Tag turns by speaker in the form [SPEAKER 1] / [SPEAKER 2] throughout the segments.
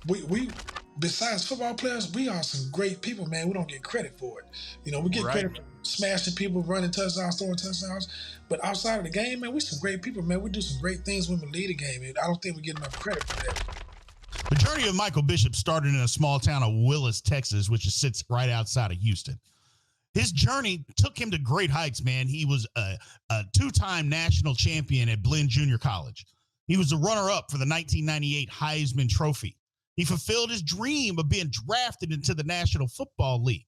[SPEAKER 1] we besides football players, we are some great people, man. We don't get credit for it. We get credit for smashing people, running touchdowns, throwing touchdowns. But outside of the game, man, we some great people, man. We do some great things when we lead a game, and I don't think we get enough credit for that.
[SPEAKER 2] The journey of Michael Bishop started in a small town of Willis, Texas, which sits right outside of Houston. His journey took him to great heights, man. He was a two-time national champion at Blinn Junior College. He was the runner-up for the 1998 Heisman Trophy. He fulfilled his dream of being drafted into the National Football League.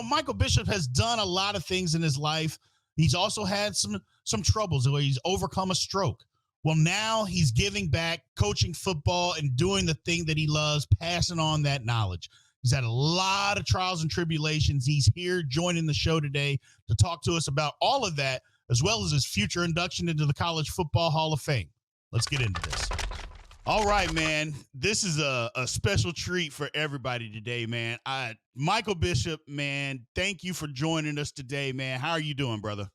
[SPEAKER 2] Michael Bishop has done a lot of things in his life. He's also had some troubles where he's overcome a stroke. Well, now he's giving back, coaching football, and doing the thing that he loves, passing on that knowledge. He's had a lot of trials and tribulations. He's here joining the show today to talk to us about all of that, as well as his future induction into the College Football Hall of Fame. Let's get into this. All right, man. This is a special treat for everybody today, man. Michael Bishop, man, thank you for joining us today, man. How are you doing, brother?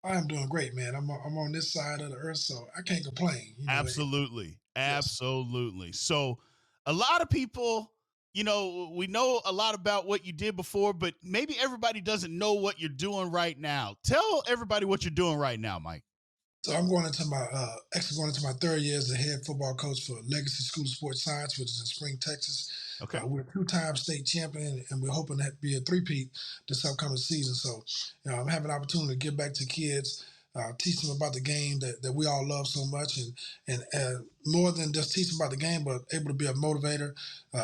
[SPEAKER 1] I'm doing great, man. I'm on this side of the earth, so I can't complain.
[SPEAKER 2] Absolutely. Absolutely. So a lot of people, we know a lot about what you did before, but maybe everybody doesn't know what you're doing right now. Tell everybody what you're doing right now, Mike.
[SPEAKER 1] So I'm going into my third year as the head football coach for Legacy School of Sports Science, which is in Spring, Texas.
[SPEAKER 2] Okay.
[SPEAKER 1] We're a two-time state champion, and we're hoping to be a three-peat this upcoming season. So, I'm having an opportunity to give back to kids, teach them about the game that we all love so much, and more than just teach them about the game, but able to be a motivator,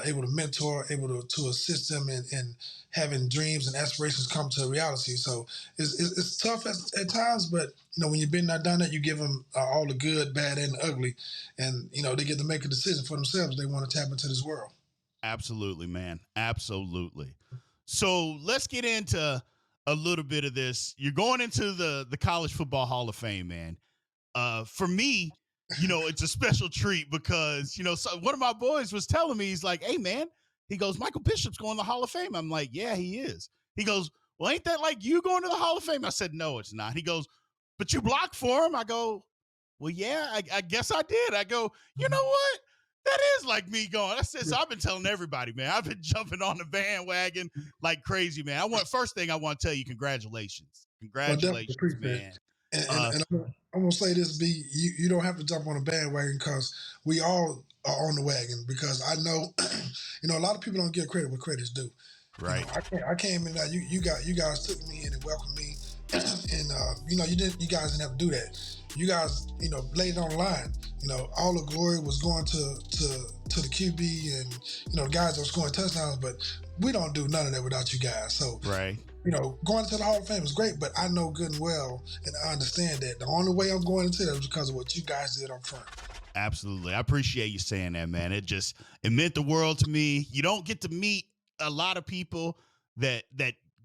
[SPEAKER 1] able to mentor, able to assist them in having dreams and aspirations come to reality. So it's tough at times, but when you've been there, done it, you give them all the good, bad, and the ugly, and they get to make a decision for themselves. They want to tap into this world.
[SPEAKER 2] Absolutely, man. Absolutely. So let's get into a little bit of this. You're going into the College Football Hall of Fame, man. For me, it's a special treat because, so one of my boys was telling me, he's like, hey, man, he goes, Michael Bishop's going to the Hall of Fame. I'm like, yeah, he is. He goes, well, ain't that like you going to the Hall of Fame? I said, no, it's not. He goes, but you blocked for him. I go, well, yeah, I guess I did. I go, you know what? That is like me going. I said, so I've been telling everybody, man, I've been jumping on the bandwagon like crazy, man. First thing I want to tell you, congratulations. Congratulations, man.
[SPEAKER 1] And I'm going to say this, B, you don't have to jump on a bandwagon because we all are on the wagon, because I know, a lot of people don't give credit where credit's due.
[SPEAKER 2] Right.
[SPEAKER 1] I came in there, you guys took me in and welcomed me. And, you guys didn't have to do that. You guys, laid it on the line. All the glory was going to the QB and, the guys that were scoring touchdowns, but we don't do none of that without you guys. So,
[SPEAKER 2] right.
[SPEAKER 1] Going to the Hall of Fame is great, but I know good and well, and I understand that the only way I'm going into that is because of what you guys did up front.
[SPEAKER 2] Absolutely. I appreciate you saying that, man. It meant the world to me. You don't get to meet a lot of people that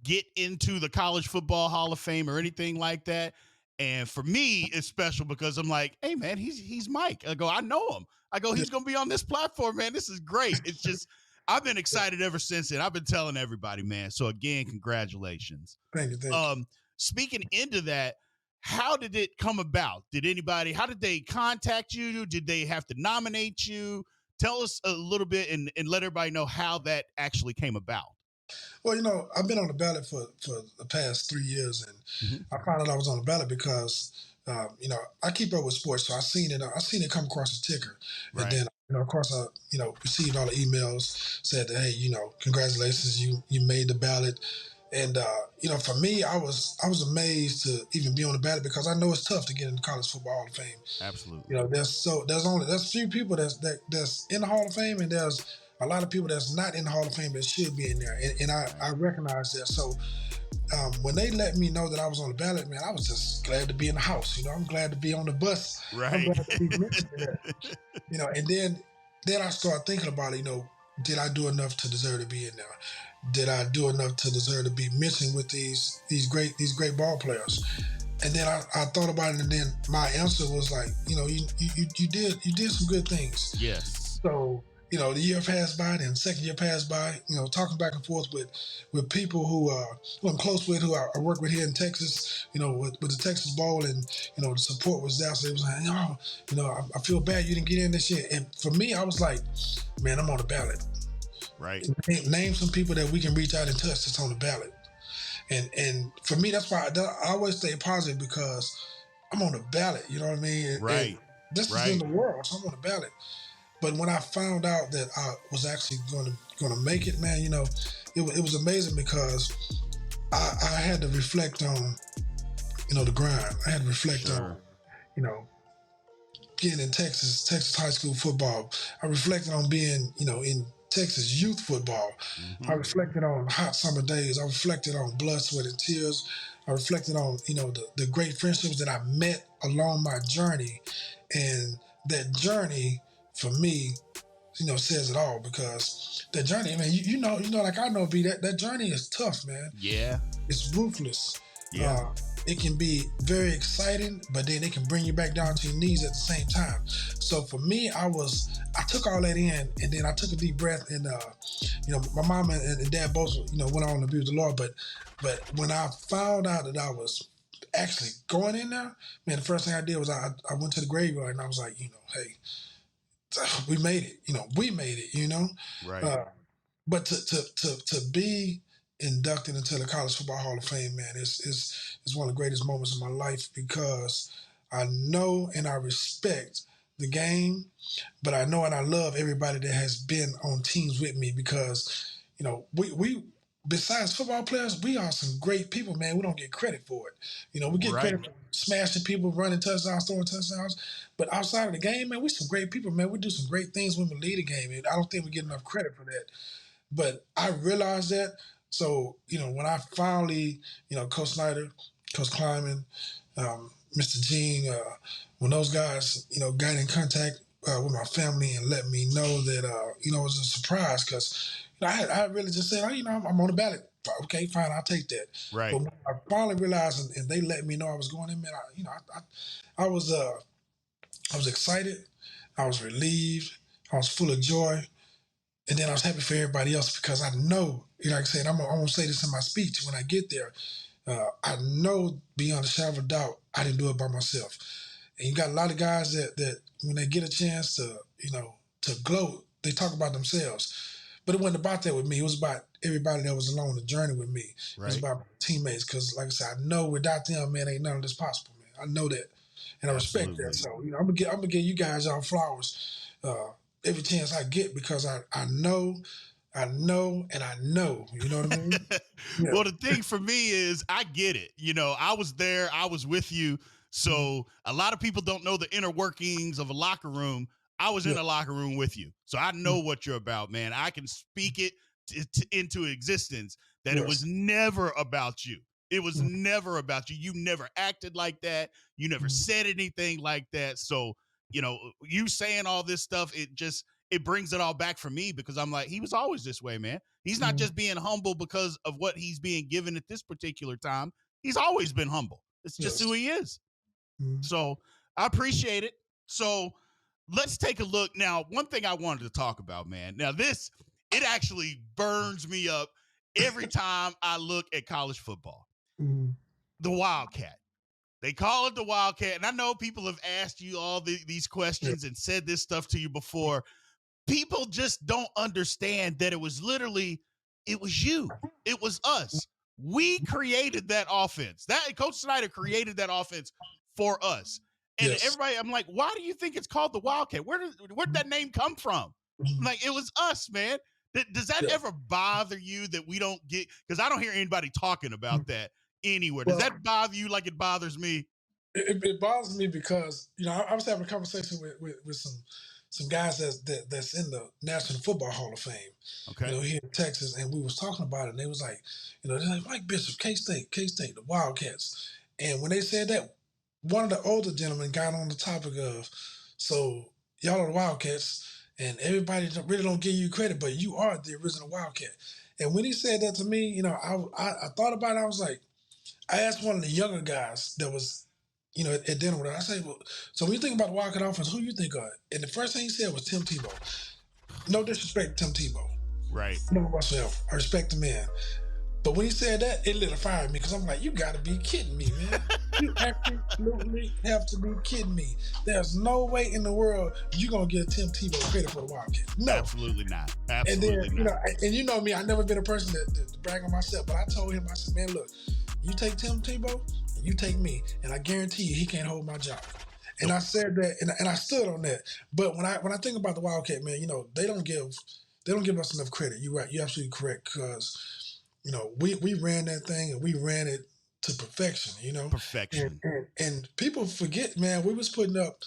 [SPEAKER 2] get into the College Football Hall of Fame or anything like that. And for me, it's special because I'm like, hey, man, he's Mike. I go, I know him. I go, he's going to be on this platform, man. This is great. It's just, I've been excited ever since then. I've been telling everybody, man. So again, congratulations.
[SPEAKER 1] Thank you.
[SPEAKER 2] Speaking into that, how did it come about? How did they contact you? Did they have to nominate you? Tell us a little bit and let everybody know how that actually came about.
[SPEAKER 1] Well, I've been on the ballot for the past 3 years, and I found out I was on the ballot because, I keep up with sports, so I seen it come across the ticker,
[SPEAKER 2] right.
[SPEAKER 1] And then, of course, I, received all the emails, said that, hey, congratulations, you made the ballot, and for me, I was amazed to even be on the ballot because I know it's tough to get in the College Football Hall of Fame.
[SPEAKER 2] Absolutely.
[SPEAKER 1] There's few people that's in the Hall of Fame, and there's a lot of people that's not in the Hall of Fame that should be in there, and I recognize that. So when they let me know that I was on the ballot, man, I was just glad to be in the house. I'm glad to be on the bus.
[SPEAKER 2] Right.
[SPEAKER 1] I'm glad to be mentioned there. And then I started thinking about it. Did I do enough to deserve to be in there? Did I do enough to deserve to be mentioned with these great ball players? And then I thought about it, and then my answer was like, you did some good things.
[SPEAKER 2] Yes.
[SPEAKER 1] So, the year passed by, then second year passed by, talking back and forth with people who I'm close with, who I work with here in Texas, with the Texas Bowl, and, the support was there. So it was like, I feel bad you didn't get in this year. And for me, I was like, man, I'm on the ballot.
[SPEAKER 2] Right.
[SPEAKER 1] Name some people that we can reach out and touch that's on the ballot. And for me, that's why I always stay positive, because I'm on the ballot, you know what I mean?
[SPEAKER 2] Right.
[SPEAKER 1] And this is in the world, so I'm on the ballot. But when I found out that I was actually going to make it, man, it was amazing, because I had to reflect on, the grind. I had to reflect on, getting in Texas high school football. I reflected on being, in Texas youth football.
[SPEAKER 2] Mm-hmm.
[SPEAKER 1] I reflected on hot summer days. I reflected on blood, sweat, and tears. I reflected on, the great friendships that I met along my journey. And that journey, for me, says it all, because that journey, man, like I know, B, that journey is tough, man.
[SPEAKER 2] Yeah.
[SPEAKER 1] It's ruthless.
[SPEAKER 2] Yeah.
[SPEAKER 1] It can be very exciting, but then it can bring you back down to your knees at the same time. So for me, I took all that in, and then I took a deep breath, and my mom and dad both, went on to be with the Lord. But when I found out that I was actually going in there, man, the first thing I did was I went to the graveyard, and I was like, hey, we made it,
[SPEAKER 2] Right.
[SPEAKER 1] But to be inducted into the College Football Hall of Fame, man, is one of the greatest moments of my life, because I know and I respect the game, but I know and I love everybody that has been on teams with me, because we besides football players, we are some great people, man. We don't get credit for it. We get credit for smashing people, running touchdowns, throwing touchdowns. But outside of the game, man, we're some great people, man. We do some great things when we lead a game. And I don't think we get enough credit for that. But I realized that. So, when I finally, Coach Snyder, Coach Kleiman, Mr. Gene, when those guys, got in contact with my family and let me know that, it was a surprise, because I really just said, I'm on the ballot. Okay, fine, I'll take that.
[SPEAKER 2] Right.
[SPEAKER 1] But when I finally realized, and they let me know I was going in, man, I was excited, I was relieved, I was full of joy, and then I was happy for everybody else, because I know, like I said, I'm gonna say this in my speech when I get there. I know beyond a shadow of a doubt, I didn't do it by myself. And you got a lot of guys that when they get a chance to gloat, they talk about themselves. But it wasn't about that with me. It was about everybody that was along the journey with me. Right. It was about my teammates, because, like I said, I know without them, man, ain't none of this possible, man. I know that, and I respect that. So, I'm gonna give you guys y'all flowers every chance I get, because I know, and I know. You know what I mean?
[SPEAKER 2] Yeah. Well, the thing for me is, I get it. I was there. I was with you. So a lot of people don't know the inner workings of a locker room. I was in the locker room with you. So I know what you're about, man. I can speak it into existence, that it was never about you. It was never about you. You never acted like that. You never said anything like that. So, you saying all this stuff, it brings it all back for me, because I'm like, he was always this way, man. He's not just being humble because of what he's being given at this particular time. He's always been humble. It's just who he is. So I appreciate it. So let's take a look. Now, one thing I wanted to talk about, man. Now, it actually burns me up every time I look at college football. The Wildcat. They call it the Wildcat. And I know people have asked you all these questions and said this stuff to you before. People just don't understand that it was you. It was us. We created that offense. Coach Snyder created that offense for us. And everybody, I'm like, why do you think it's called the Wildcat? Where did that name come from? Like, it was us, man. Does that ever bother you that we don't get? Because I don't hear anybody talking about that anywhere. Does that bother you like it bothers me?
[SPEAKER 1] It bothers me because, I was having a conversation with some guys that's in the National Football Hall of Fame, here in Texas, and we was talking about it, and they was like, they're like, Mike Bishop, K-State, the Wildcats. And when they said that, one of the older gentlemen got on the topic of, so y'all are the Wildcats, and everybody really don't give you credit, but you are the original Wildcat. And when he said that to me, I thought about it. I was like, I asked one of the younger guys that was, at dinner with her. I said, well, so when you think about the Wildcat offense, who you think of? And the first thing he said was Tim Tebow. no disrespect to Tim Tebow.
[SPEAKER 2] Right.
[SPEAKER 1] No whatsoever. I respect the man. But when he said that, it lit a fire in me because I'm like, you got to be kidding me, man. You absolutely have to be kidding me. There's no way in the world you're going to give Tim Tebow credit for the Wildcat. No.
[SPEAKER 2] Absolutely not.
[SPEAKER 1] Absolutely
[SPEAKER 2] and then,
[SPEAKER 1] not. And you know me, I've never been a person to brag on myself, but I told him, I said, man, look, you take Tim Tebow and you take me, and I guarantee you he can't hold my job. And I said that, and I stood on that. But when I think about the Wildcat, man, they don't give us enough credit. You're right. You're absolutely correct because we ran that thing and we ran it to perfection.
[SPEAKER 2] Perfection.
[SPEAKER 1] And people forget, man. We was putting up,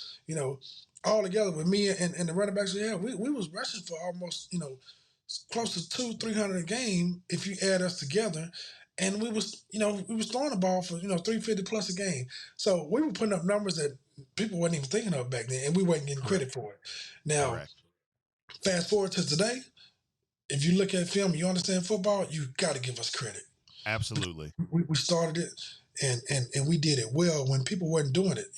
[SPEAKER 1] all together with me and the running backs we had. We was rushing for almost close to 200-300 a game if you add us together. And we was throwing the ball for 350 plus a game. So we were putting up numbers that people wasn't even thinking of back then, and we wasn't getting credit for it. Now, fast forward to today, if you look at film, you understand football, you got to give us credit.
[SPEAKER 2] Absolutely.
[SPEAKER 1] We started it, and we did it well when people weren't doing it,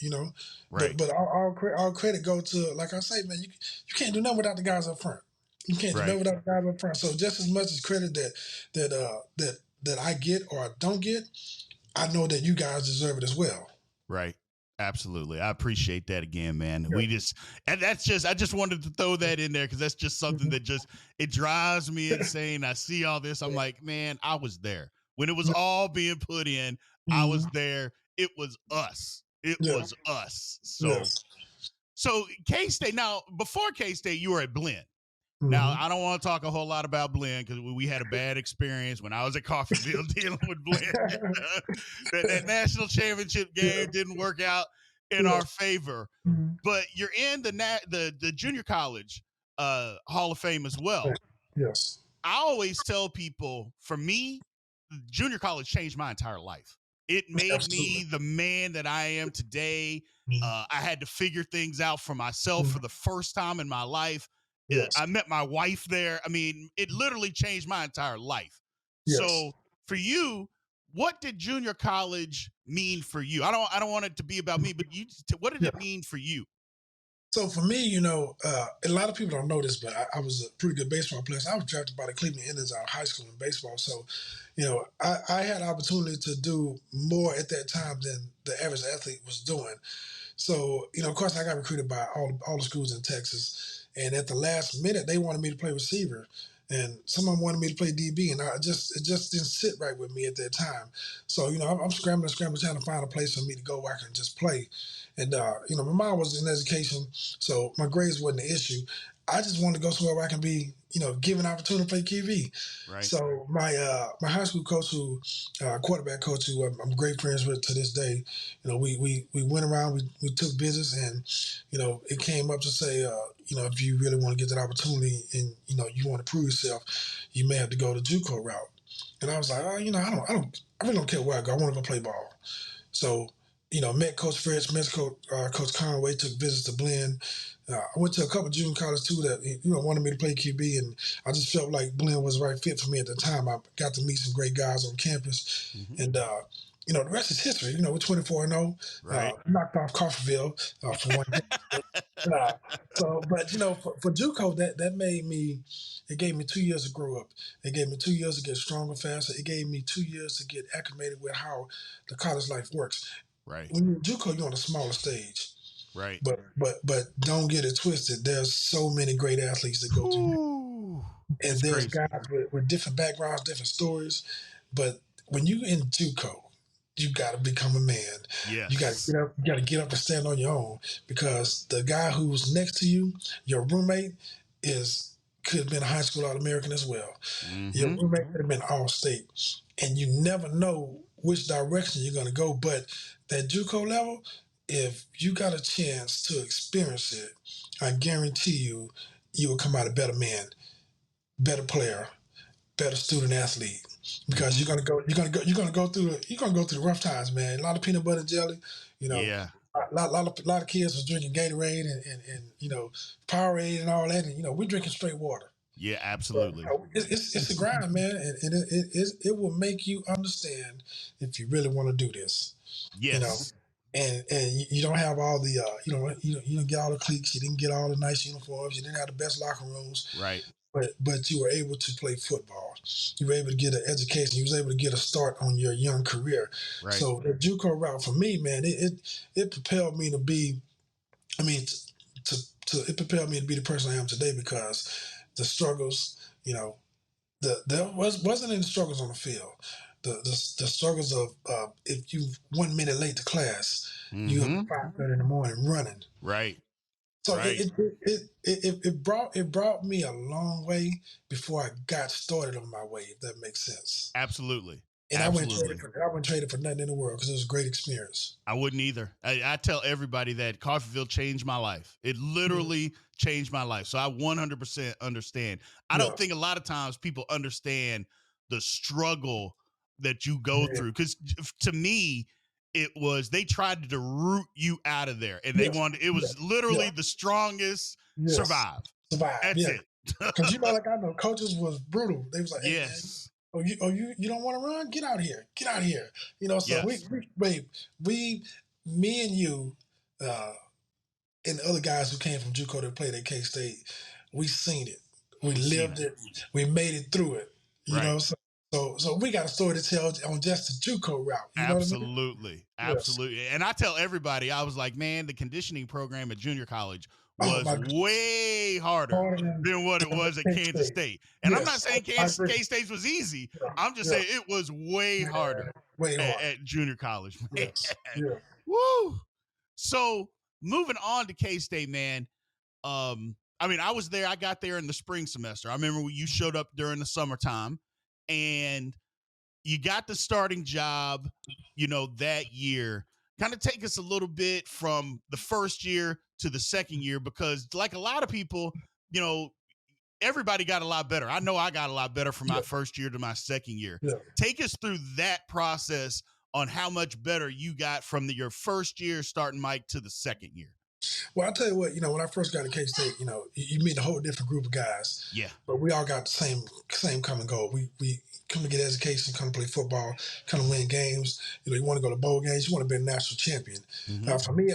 [SPEAKER 1] Right. But our credit go to, like I say, man, you can't do nothing without the guys up front. You can't do nothing without the guys up front. So just as much as credit that I get or I don't get, I know that you guys deserve it as well.
[SPEAKER 2] Right. Absolutely. I appreciate that again, man. Yeah. I just wanted to throw that in there because that's just something that it drives me insane. I see all this. I'm like, man, I was there. When it was all being put in, I was there. It was us. It was us. So K-State, now, before K-State, you were at Blinn. Now, I don't want to talk a whole lot about Blinn because we had a bad experience when I was at Coffeyville dealing with Blinn. that national championship game didn't work out in our favor. But you're in the junior college Hall of Fame as well.
[SPEAKER 1] Yes.
[SPEAKER 2] I always tell people, for me, junior college changed my entire life. It made me the man that I am today. I had to figure things out for myself for the first time in my life. Yes. I met my wife there. I mean, it literally changed my entire life. Yes. So for you, what did junior college mean for you? I don't want it to be about me, but what did it mean for you?
[SPEAKER 1] So for me, a lot of people don't know this, but I was a pretty good baseball player. So I was drafted by the Cleveland Indians out of high school in baseball. So, I had an opportunity to do more at that time than the average athlete was doing. So, of course, I got recruited by all the schools in Texas. And at the last minute, they wanted me to play receiver. And some of them wanted me to play DB. And it just didn't sit right with me at that time. So, I'm scrambling, trying to find a place for me to go where I can just play. And, my mom was in education, so my grades wasn't an issue. I just wanted to go somewhere where I can be, given opportunity to play QB. Right. So my high school coach, quarterback coach, who I'm great friends with to this day, we went around, we took business, and, it came up to say, if you really want to get that opportunity and, you want to prove yourself, you may have to go the JUCO route. And I was like, I really don't care where I go. I want to go play ball. So, met Coach Fritz, met Coach Conway, took visits to Blinn. I went to a couple of junior colleges too that wanted me to play QB, and I just felt like Blinn was the right fit for me at the time. I got to meet some great guys on campus, and the rest is history. We're 24-0, knocked off Coffeyville for one game. But for JUCO, that made me. It gave me 2 years to grow up. It gave me 2 years to get stronger, faster. It gave me 2 years to get acclimated with how the college life works.
[SPEAKER 2] Right.
[SPEAKER 1] When you're in JUCO, you're on a smaller stage.
[SPEAKER 2] Right.
[SPEAKER 1] But don't get it twisted. There's so many great athletes that go through that. And there's guys with different backgrounds, different stories. But when you're in JUCO, you got to become a man.
[SPEAKER 2] Yes.
[SPEAKER 1] You got to get up and stand on your own, because the guy who's next to you, your roommate, could have been a high school All-American as well. Mm-hmm. Your roommate could have been All-State. And you never know which direction you're going to go. But that JUCO level, if you got a chance to experience it, I guarantee you will come out a better man, better player, better student athlete, because you're gonna go through the rough times, man. A lot of peanut butter and jelly,
[SPEAKER 2] Yeah.
[SPEAKER 1] A lot of kids was drinking Gatorade and Powerade and all that, and we're drinking straight water.
[SPEAKER 2] Yeah, absolutely.
[SPEAKER 1] So, it's a grind, man, and it will make you understand if you really want to do this.
[SPEAKER 2] Yes.
[SPEAKER 1] and you don't have all the you don't get all the cliques, you didn't get all the nice uniforms, you didn't have the best locker rooms,
[SPEAKER 2] Right.
[SPEAKER 1] But you were able to play football. You were able to get an education. You was able to get a start on your young career.
[SPEAKER 2] Right.
[SPEAKER 1] So the JUCO route for me, man, it propelled me to be. I mean, it propelled me to be the person I am today because the struggles, there wasn't any struggles on the field. The struggles of if you 1 minute late to class, you up at 5:30 in the morning running.
[SPEAKER 2] Right.
[SPEAKER 1] So
[SPEAKER 2] right.
[SPEAKER 1] it brought me a long way before I got started on my way, if that makes sense.
[SPEAKER 2] Absolutely.
[SPEAKER 1] And
[SPEAKER 2] Absolutely.
[SPEAKER 1] I wouldn't trade it for nothing in the world because it was a great experience.
[SPEAKER 2] I wouldn't either. I tell everybody that Coffeyville changed my life. It literally changed my life. So I 100% understand. I don't think a lot of times people understand the struggle that you go through. Because to me, it was, they tried to root you out of there. And they wanted, it was literally the strongest survive. That's it.
[SPEAKER 1] Because I know coaches was brutal. They was like, hey, man, you don't want to run? Get out here. Get out here. So me and you, and the other guys who came from JUCO that played at K-State, we seen it. We lived it. We made it through it. You know, so we got a story to tell on just the JUCO route. You know what I mean?
[SPEAKER 2] Absolutely. Yes. And I tell everybody, I was like, man, the conditioning program at junior college was way harder than what it was at Kansas State. And I'm not saying K-State was easy. I'm just saying it was way harder at junior college. Woo! So moving on to K-State, man. I mean, I was there. I got there in the spring semester. I remember when you showed up during the summertime, and you got the starting job, that year. Kind of take us a little bit from the first year to the second year, because like a lot of people, everybody got a lot better. I know I got a lot better from my first year to my second year. Take us through that process on how much better you got from your first year starting Mike to the second year.
[SPEAKER 1] Well, I'll tell you what, when I first got to K-State, you meet a whole different group of guys.
[SPEAKER 2] Yeah.
[SPEAKER 1] But we all got the same common goal. We come to get education, come to play football, come to win games. You want to go to bowl games. You want to be a national champion. For me,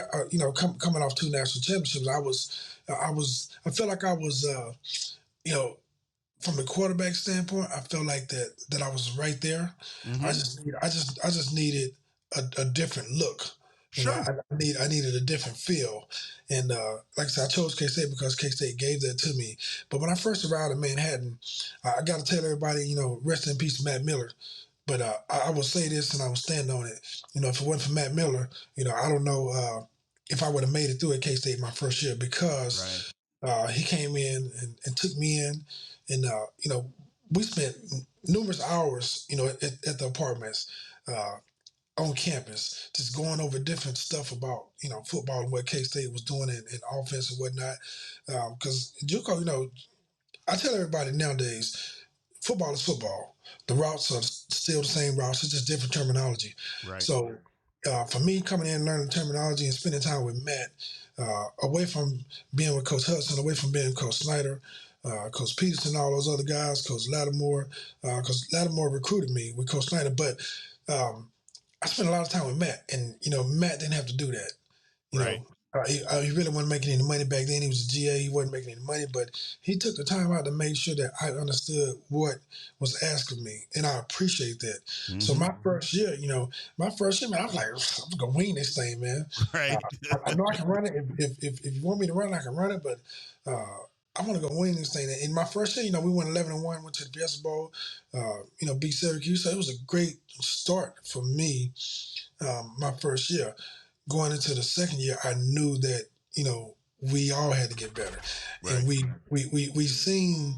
[SPEAKER 1] coming off 2 national championships, I felt like I was, from a quarterback standpoint, I felt like that I was right there. I just needed a different look.
[SPEAKER 2] Sure.
[SPEAKER 1] I needed a different feel. And like I said, I chose K-State because K-State gave that to me. But when I first arrived in Manhattan, I got to tell everybody, rest in peace, Matt Miller. But I will say this, and I will stand on it. If it wasn't for Matt Miller, I don't know if I would have made it through at K-State my first year, because he came in and took me in. And, we spent numerous hours, at the apartments, on campus, just going over different stuff about, football and what K-State was doing in offense and whatnot. Because JUCO, I tell everybody nowadays, football is football. The routes are still the same routes. It's just different terminology.
[SPEAKER 2] Right.
[SPEAKER 1] So for me, coming in and learning terminology and spending time with Matt, away from being with Coach Hudson, away from being Coach Snyder, Coach Peterson, all those other guys, Coach Lattimore, because Lattimore recruited me with Coach Snyder. But I spent a lot of time with Matt, and Matt didn't have to do that. He really wasn't making any money back then. He was a GA. He wasn't making any money, but he took the time out to make sure that I understood what was asked of me, and I appreciate that. So my first year, man, I was like, I'm gonna wing this thing, man.
[SPEAKER 2] Right.
[SPEAKER 1] I know I can run it. If you want me to run it, I can run it, but I want to go win this thing. In my first year, we went 11-1, went to the Fiesta Bowl, beat Syracuse. So it was a great start for me, my first year. Going into the second year, I knew that, we all had to get better. Right. And we seen,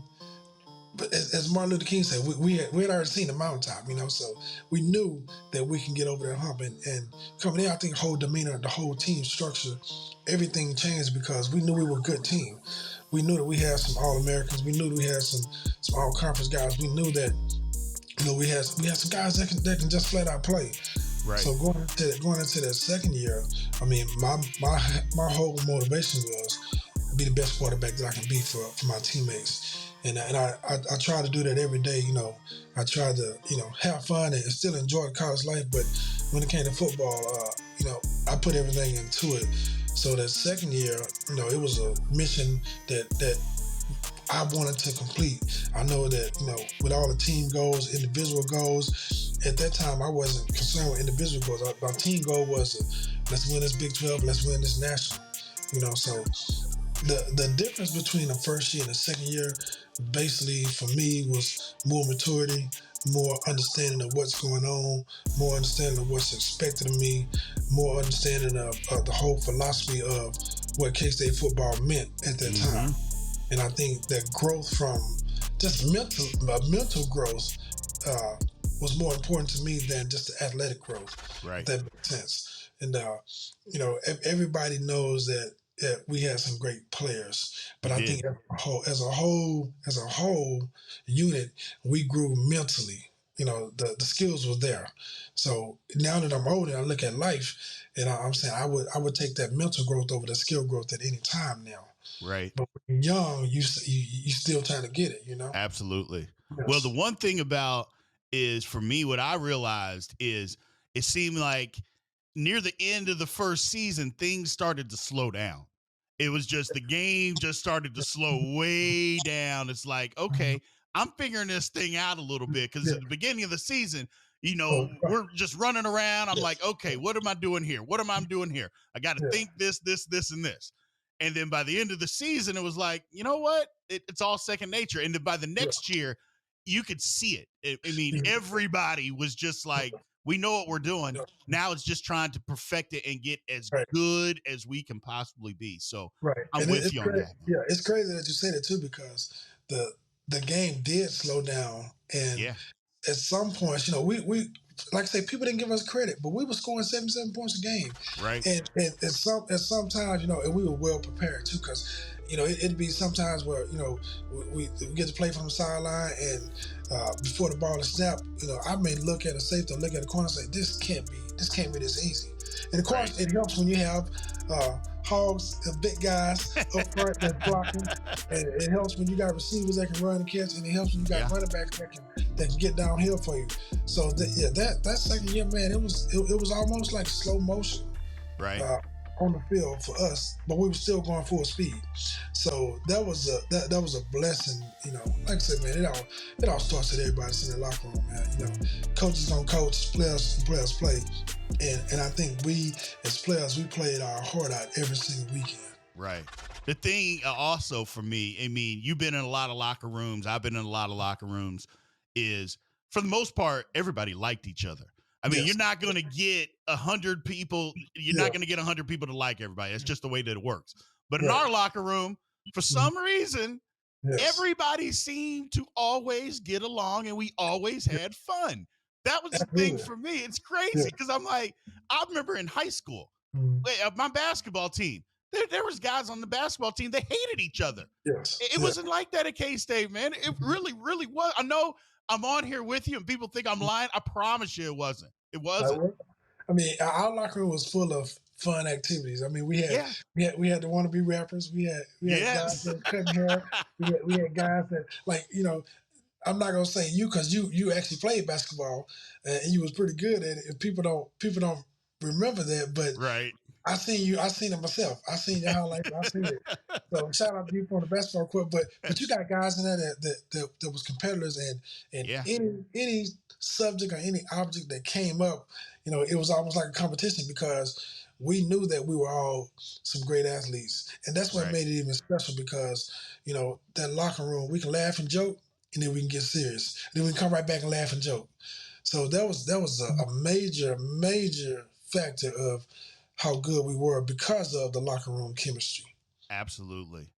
[SPEAKER 1] but as Martin Luther King said, we had already seen the mountaintop, so we knew that we can get over that hump. And coming in, I think the whole demeanor, the whole team structure, everything changed because we knew we were a good team. We knew that we had some All-Americans. We knew that we had some All-Conference guys. We knew that, we had some guys that can just flat out play. Right. So going into that second year, I mean, my whole motivation was to be the best quarterback that I can be for my teammates. And I try to do that every day. I try to have fun and still enjoy the college life. But when it came to football, I put everything into it. So that second year, it was a mission that I wanted to complete. I know that, with all the team goals, individual goals, at that time I wasn't concerned with individual goals. My team goal was let's win this Big 12, let's win this national. So the difference between the first year and the second year, basically for me, was more maturity, more understanding of what's going on, more understanding of what's expected of me, more understanding of the whole philosophy of what K-State football meant at that time. And I think that growth from just mental growth was more important to me than just the athletic growth.
[SPEAKER 2] Right.
[SPEAKER 1] If that makes sense. And everybody knows that we had some great players, but I think as a whole unit, we grew mentally. The skills were there. So now that I'm older, I look at life, and I'm saying I would take that mental growth over the skill growth at any time now.
[SPEAKER 2] Right.
[SPEAKER 1] But when you're young, you still trying to get it,
[SPEAKER 2] Absolutely.
[SPEAKER 1] Yes.
[SPEAKER 2] Well, the one thing about is, for me, what I realized is it seemed like near the end of the first season, things started to slow down. It was just the game just started to slow way down. It's like, okay, I'm figuring this thing out a little bit, because at the beginning of the season, we're just running around. I'm like, okay, what am I doing here? What am I doing here? I got to think this, and this. And then by the end of the season, it was like, you know what? It's all second nature. And then by the next year, you could see it. I mean, everybody was just like, we know what we're doing. Now it's just trying to perfect it and get as good as we can possibly be. So I'm with you on that.
[SPEAKER 1] Yeah, it's crazy that you say that too, because the game did slow down, and at some points, we like I say, people didn't give us credit, but we were scoring 77 points a game,
[SPEAKER 2] right?
[SPEAKER 1] And sometimes, and we were well prepared too, because it'd be sometimes where we get to play from the sideline, and before the ball is snapped, I may look at a safety, look at the corner, and say, this can't be this easy. And of course, it helps when you have hogs, big guys up front that's blocking, and it helps when you got receivers that can run and catch, and it helps when you got running backs that can get downhill for you. So that second year, man, it was almost like slow motion,
[SPEAKER 2] right,
[SPEAKER 1] on the field for us, but we were still going full speed. So that was a blessing. Like I said, man, it all starts at everybody's in the locker room, man. Coaches gonna coach, players play. And I think we, as players, we played our heart out every single weekend.
[SPEAKER 2] Right. The thing also for me, I mean, you've been in a lot of locker rooms, I've been in a lot of locker rooms, is for the most part, everybody liked each other. I mean, you're not going to get 100 people. You're not going to get 100 people to like everybody. It's just the way that it works. But in our locker room, for some reason, everybody seemed to always get along, and we always had fun. That was the thing for me. It's crazy, because I'm like, I remember in high school, my basketball team, there was guys on the basketball team that hated each other. It wasn't like that at K-State, man. It really, really was. I know I'm on here with you and people think I'm lying. I promise you it wasn't. It wasn't.
[SPEAKER 1] I mean, our locker room was full of fun activities. I mean, we had the wannabe rappers. We had guys that cutting hair. We had guys that, like, I'm not gonna say you, because you actually played basketball and you was pretty good at it. People don't remember that, but I seen it myself. I seen your highlights. I seen it. So shout out to you for the basketball court. But you got guys in there that was competitors, and any subject or any object that came up, it was almost like a competition, because we knew that we were all some great athletes, and that's what made it even special, because that locker room, we can laugh and joke, and then we can get serious, and then we can come right back and laugh and joke. So that was a major factor of how good we were, because of the locker room chemistry.
[SPEAKER 2] Absolutely.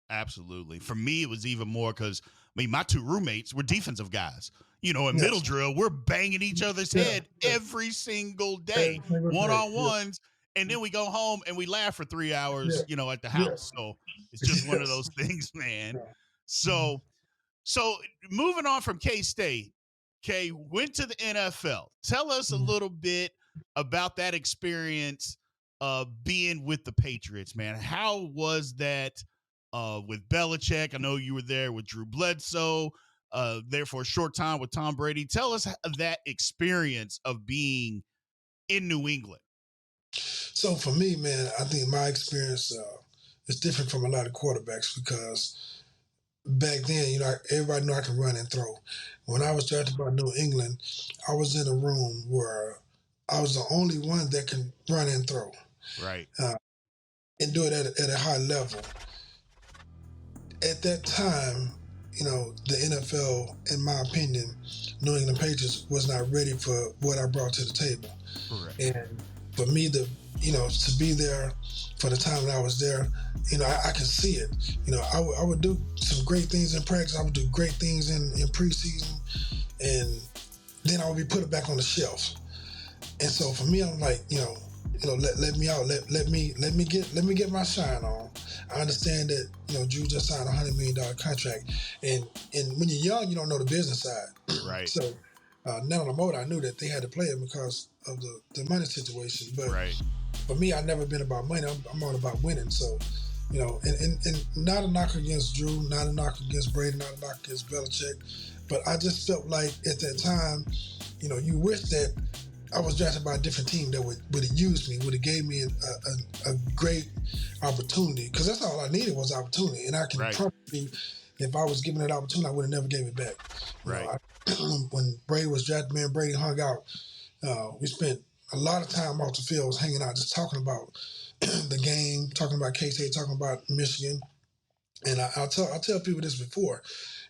[SPEAKER 2] For me, it was even more because, my two roommates were defensive guys. In middle drill, we're banging each other's head every single day, one-on-ones, and then we go home and we laugh for 3 hours, at the house. So it's just one of those things, man. So moving on from K-State, went to the NFL. Tell us a little bit about that experience being with the Patriots, man. How was that with Belichick? I know you were there with Drew Bledsoe, there for a short time with Tom Brady. Tell us that experience of being in New England.
[SPEAKER 1] So for me, man, I think my experience is different from a lot of quarterbacks because back then, everybody knew I could run and throw. When I was drafted by New England, I was in a room where I was the only one that can run and throw.
[SPEAKER 2] Right.
[SPEAKER 1] And do it at a high level. At that time, the NFL, in my opinion, New England Patriots was not ready for what I brought to the table.
[SPEAKER 2] Correct.
[SPEAKER 1] And for me to be there for the time that I was there, I can see it. I would do some great things in practice. I would do great things in preseason, and then I would be put back on the shelf. And so for me, I'm like, let me out. Let me get my shine on. I understand that Drew just signed a $100 million contract, and when you're young, you don't know the business side.
[SPEAKER 2] Right.
[SPEAKER 1] So now on the motor, I knew that they had to play him because of the money situation. But
[SPEAKER 2] right.
[SPEAKER 1] For me, I've never been about money. I'm all about winning. So and not a knock against Drew, not a knock against Brady, not a knock against Belichick, but I just felt like at that time, you wish that I was drafted by a different team that would have used me, would have gave me a great opportunity, because that's all I needed was opportunity. And I can promise you, if I was given that opportunity, I would have never gave it back.
[SPEAKER 2] Right.
[SPEAKER 1] When Brady was drafted, me and Brady hung out. We spent a lot of time off the fields hanging out, just talking about the game, talking about K-State, talking about Michigan. And I tell people this before,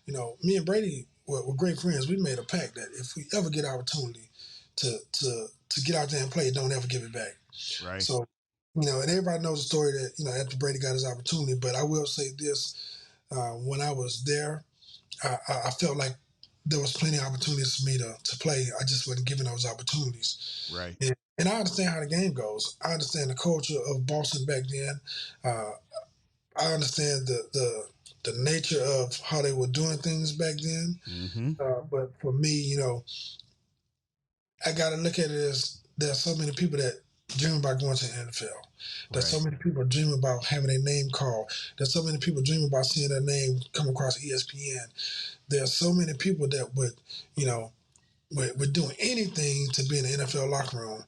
[SPEAKER 1] me and Brady were great friends. We made a pact that if we ever get opportunity to get out there and play, don't ever give it back.
[SPEAKER 2] Right.
[SPEAKER 1] So, and everybody knows the story that, after Brady got his opportunity, but I will say this, when I was there, I felt like there was plenty of opportunities for me to play. I just wasn't given those opportunities.
[SPEAKER 2] Right.
[SPEAKER 1] And I understand how the game goes. I understand the culture of Boston back then. I understand the nature of how they were doing things back then.
[SPEAKER 2] Mm-hmm.
[SPEAKER 1] But for me, I got to look at it as there's so many people that dream about going to the NFL. There's so many people dream about having their name called. There's so many people dream about seeing their name come across ESPN. There's so many people that would do anything to be in the NFL locker room.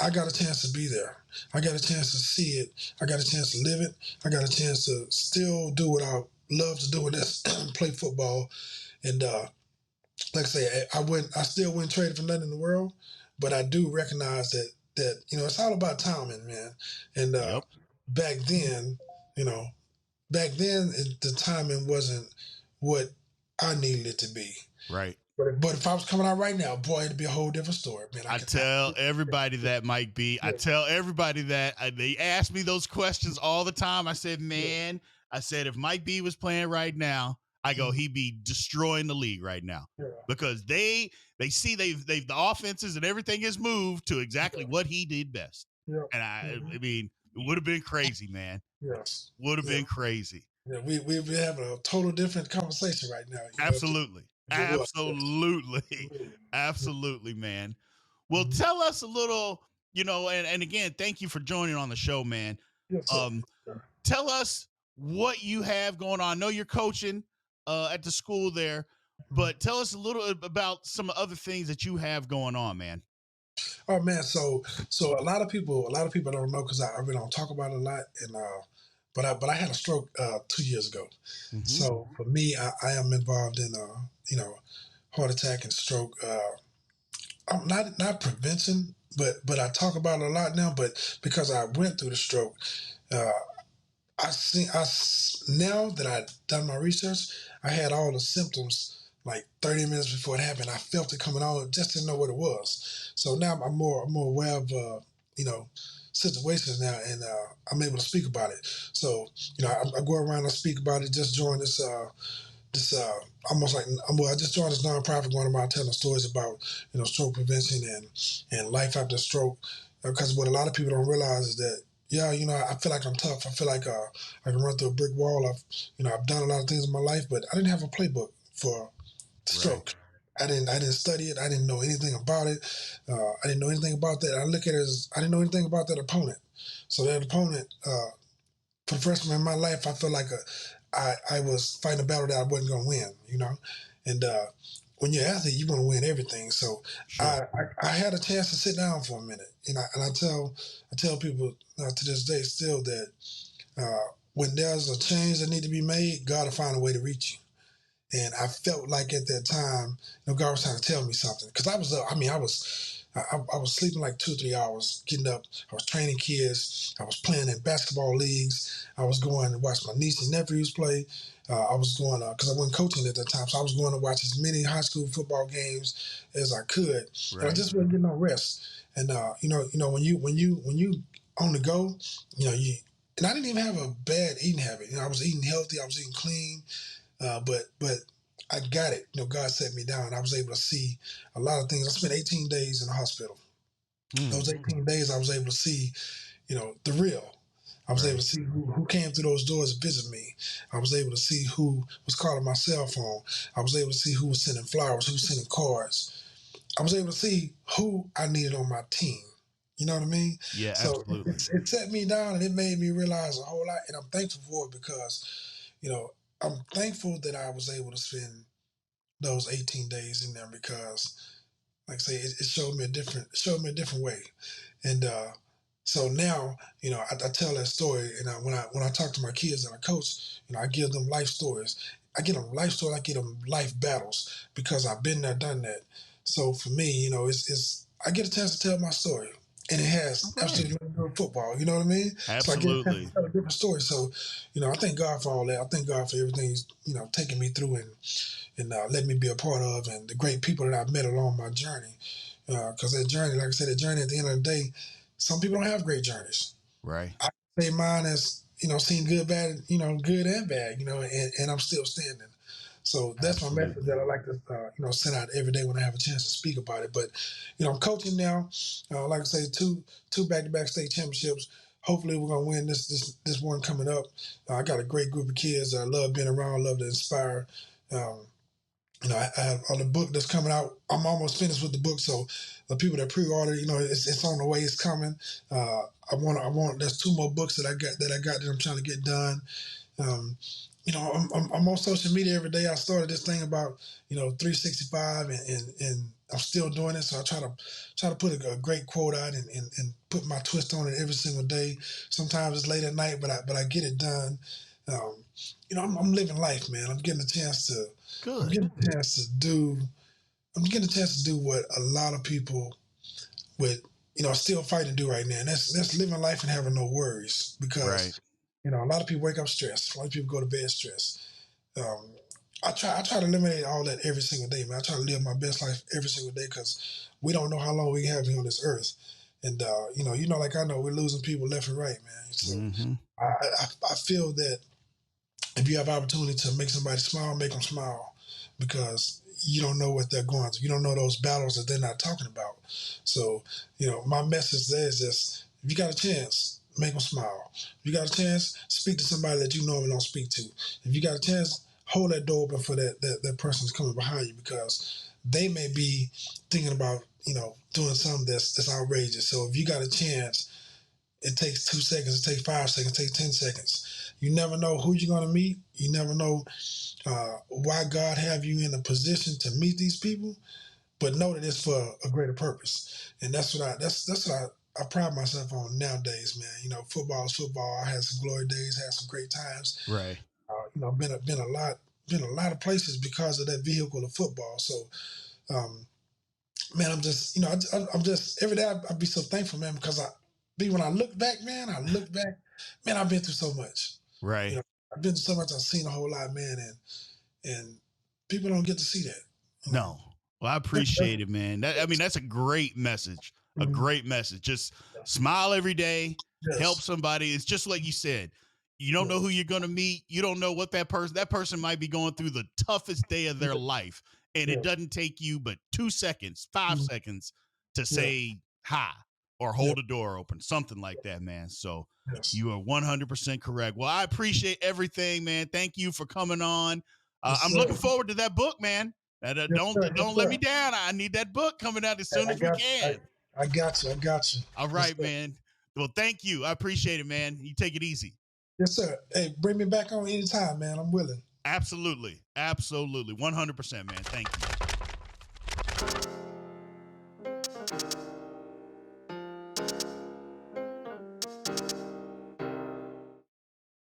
[SPEAKER 1] I got a chance to be there. I got a chance to see it. I got a chance to live it. I got a chance to still do what I love to do, and that's play football. And like I say, I still wouldn't trade it for nothing in the world, but I do recognize that it's all about timing, man. And back then, the timing wasn't what I needed it to be.
[SPEAKER 2] Right.
[SPEAKER 1] But if I was coming out right now, boy, it'd be a whole different story, man.
[SPEAKER 2] I tell everybody that might be. I tell everybody that they ask me those questions all the time. I said, man, I said, if Mike B was playing right now, I go, he'd be destroying the league right now, because they see they've the offenses and everything has moved to exactly what he did best. And I mean, it would have been crazy, man.
[SPEAKER 1] Yes,
[SPEAKER 2] would have been crazy.
[SPEAKER 1] Yeah, we'd be having a total different conversation right now.
[SPEAKER 2] Absolutely. Absolutely, man. Well, tell us a little, and again, thank you for joining on the show, man.
[SPEAKER 1] Yes,
[SPEAKER 2] tell us what you have going on. I know you're coaching at the school there, but tell us a little about some other things that you have going on, man.
[SPEAKER 1] Oh man, so a lot of people don't know, because I really don't talk about it a lot, and but I had a stroke 2 years ago. Mm-hmm. So for me, I am involved in heart attack and stroke. I'm not prevention, but I talk about it a lot now. But because I went through the stroke, now that I've done my research, I had all the symptoms like 30 minutes before it happened. I felt it coming on, just didn't know what it was. So now I'm more aware of situations now, and I'm able to speak about it. So I go around and speak about it. Just joined this almost like, I just joined this nonprofit going around telling stories about stroke prevention and life after stroke, because what a lot of people don't realize is that I feel like I'm tough. I feel like I can run through a brick wall. I've done a lot of things in my life, but I didn't have a playbook for stroke. Right. I didn't study it. I didn't know anything about it. I didn't know anything about that. I look at it as I didn't know anything about that opponent. So that opponent, for the first time in my life, I felt like I was fighting a battle that I wasn't going to win, And when you're an athlete, you want to win everything. So
[SPEAKER 2] Sure.
[SPEAKER 1] I had a chance to sit down for a minute, and I tell people to this day still that when there's a change that need to be made, God will find a way to reach you. And I felt like at that time, God was trying to tell me something because I was up. I mean, I was sleeping like 2 or 3 hours, getting up. I was training kids. I was playing in basketball leagues. I was going to watch my niece and nephews play. I was going because I wasn't coaching at that time, so I was going to watch as many high school football games as I could.
[SPEAKER 2] Right.
[SPEAKER 1] And I just wasn't getting no rest. And when you on the go, you. And I didn't even have a bad eating habit. I was eating healthy. I was eating clean. But I got it. God set me down. I was able to see a lot of things. I spent 18 days in the hospital. Those 18 days, I was able to see, the real. I was able to see who came through those doors to visit me. I was able to see who was calling my cell phone. I was able to see who was sending flowers, who was sending cards. I was able to see who I needed on my team. You know what I mean?
[SPEAKER 2] Yeah,
[SPEAKER 1] so
[SPEAKER 2] absolutely.
[SPEAKER 1] it set me down, and it made me realize a whole lot. And I'm thankful for it because, I'm thankful that I was able to spend those 18 days in there because, like I say, it showed me a different way. And so now, I tell that story, and when I talk to my kids and I coach, I give them life stories. I get them life stories. I get them life battles because I've been there, done that. So for me, it's I get a chance to tell my story. And it has absolutely nothing to do with football. You know what I mean?
[SPEAKER 2] Absolutely.
[SPEAKER 1] So I get a chance to tell a different story. So, I thank God for all that. I thank God for everything He's, taking me through and let me be a part of, and the great people that I've met along my journey. Because that journey, like I said, that journey at the end of the day, some people don't have great journeys.
[SPEAKER 2] Right.
[SPEAKER 1] I say mine has, seen good, bad, good and bad, and I'm still standing. So that's my message that I like to, send out every day when I have a chance to speak about it. But, I'm coaching now. Like I say, two back-to-back state championships. Hopefully we're gonna win this one coming up. I got a great group of kids that I love being around, love to inspire. I have on the book that's coming out. I'm almost finished with the book, so the people that pre-order, it's on the way. It's coming. I want. There's 2 more books that I got that I'm trying to get done. I'm on social media every day. I started this thing about 365, and I'm still doing it. So I try to put a great quote out and put my twist on it every single day. Sometimes it's late at night, but I get it done. I'm living life, man. I'm getting a chance to.
[SPEAKER 2] Good.
[SPEAKER 1] I'm getting a chance to do what a lot of people would, still fight to do right now. And that's living life and having no worries because, a lot of people wake up stressed. A lot of people go to bed stressed. I try to eliminate all that every single day, man. I try to live my best life every single day because we don't know how long we have here on this earth. And, like I know, we're losing people left and right, man. So I feel that if you have opportunity to make somebody smile, make them smile because you don't know what they're going through. You don't know those battles that they're not talking about. So, my message there is just, if you got a chance, make them smile. If you got a chance, speak to somebody that you normally don't speak to. If you got a chance, hold that door open for that person that's coming behind you because they may be thinking about, doing something that's outrageous. So if you got a chance, it takes 2 seconds, it takes 5 seconds, it takes 10 seconds. You never know who you're going to meet. You never know why God have you in a position to meet these people, but know that it's for a greater purpose. And that's what I pride myself on nowadays, man. Football is football. I had some glory days, had some great times.
[SPEAKER 2] Right.
[SPEAKER 1] Been a lot of places because of that vehicle of football. So, man, I'm just, I'm just every day I'd be so thankful, man, because when I look back, man, I've been through so much.
[SPEAKER 2] Right.
[SPEAKER 1] I've been through so much. I've seen a whole lot, man, and people don't get to see that.
[SPEAKER 2] No. Well, I appreciate it, man. That's a great message. A great message. Just smile every day, help somebody. It's just like you said. You don't know who you're going to meet. You don't know what that person might be going through the toughest day of their life. And it doesn't take you but 2 seconds, 5 seconds to say hi or hold a door open, something like that, man. So you are 100% correct. Well, I appreciate everything, man. Thank you for coming on. I'm looking forward to that book, man. Don't let me down. I need that book coming out as soon as we can.
[SPEAKER 1] I got you.
[SPEAKER 2] All right, man. Well, thank you. I appreciate it, man. You take it easy.
[SPEAKER 1] Yes, sir. Hey, bring me back on anytime, man. I'm willing.
[SPEAKER 2] Absolutely. 100%, man. Thank you.